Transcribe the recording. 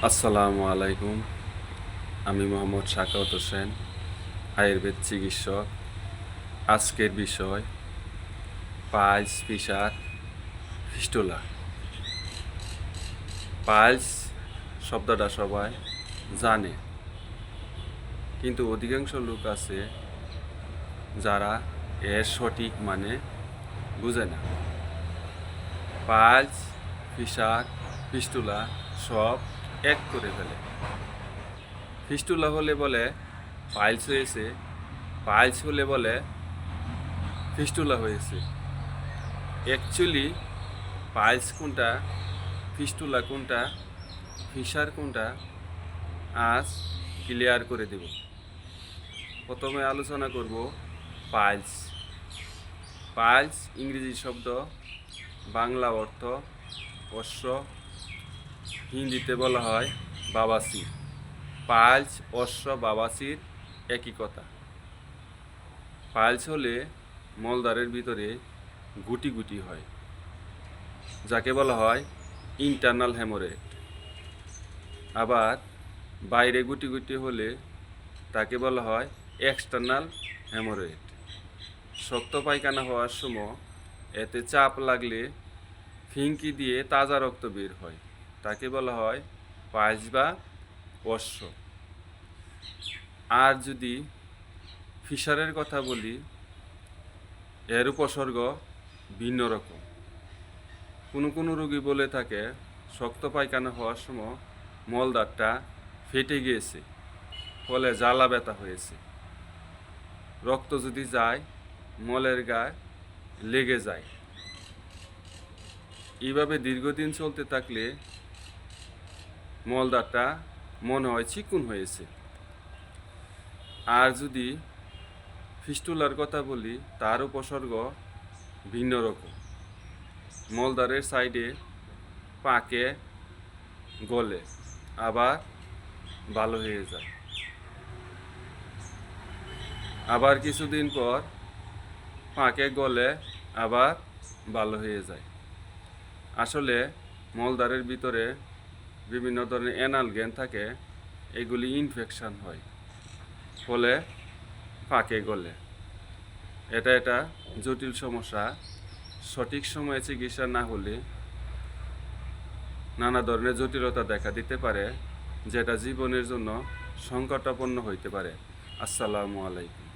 আসসালামু আলাইকুম। আমি মোহাম্মদ শাকাওয়াত হোসেন, আয়ুর্বেদ চিকিৎসক। আজকের বিষয় পাইলস, ফিসার, ফিস্টুলা। পাইলস শব্দটা সবাই জানে, কিন্তু অধিকাংশ লোক আছে যারা এর সঠিক মানে বুঝে না। পাইলস, ফিসার, ফিস্টুলা সব এক করে ফেলে। ফিস্টুলা হলে বলে পাইলস হয়েছে, পাইলস হলে বলে ফিস্টুলা হয়েছে। অ্যাকচুয়ালি পাইলস কোনটা, ফিস্টুলা কোনটা, ফিসার কোনটা, আজ ক্লিয়ার করে দেব। প্রথমে আলোচনা করব পাইলস। পাইলস ইংরেজি শব্দ, বাংলা অর্থ অশ্ব, হিন্দিতে বলা হয় বাবাসির। পাইলস অশ্ব বাবাসির একই কথা। পাইলস হলে মলদ্বারের ভিতরে গুটি গুটি হয়, যাকে বলা হয় ইন্টারনাল হেমোরেড। আবার বাইরে গুটি গুটি হলে তাকে বলা হয় এক্সটার্নাল হেমোরেড। শক্ত পায়খানা হওয়ার সময় এতে চাপ লাগলে ফিঙ্কি দিয়ে তাজা রক্ত বের হয়, তাকে বলা হয় পাইলস বা অশ্ব। আর যদি ফিসারের কথা বলি, এর উপসর্গ ভিন্ন রকম। কোনো কোনো রোগী বলে থাকে শক্ত পায়খানা হওয়ার সময় মলদ্বারটা ফেটে গিয়েছে, ফলে জ্বালা ব্যথা হয়েছে। রক্ত যদি যায় মলের গায়ে লেগে যায়। এইভাবে দীর্ঘদিন চলতে থাকলে মলদ্বারটা মনে হয় চিকুন হয়েছে। আর যদি ফিস্টুলার কথা বলি, তার উপসর্গ ভিন্ন রকম। মলদ্বারের সাইডে পাকে, গলে, আবার ভালো হয়ে যায়। আবার কিছুদিন পর পাকে, গলে, আবার ভালো হয়ে যায়। আসলে মলদ্বারের ভিতরে বিভিন্ন ধরনের অ্যানালগেন থাকে, এগুলি ইনফেকশন হয়, ফলে পাকে, গলে। এটা জটিল সমস্যা। সঠিক সময়ে চিকিৎসা না হলে নানা ধরনের জটিলতা দেখা দিতে পারে, যেটা জীবনের জন্য সংকটাপন্ন হইতে পারে। আসসালামু আলাইকুম।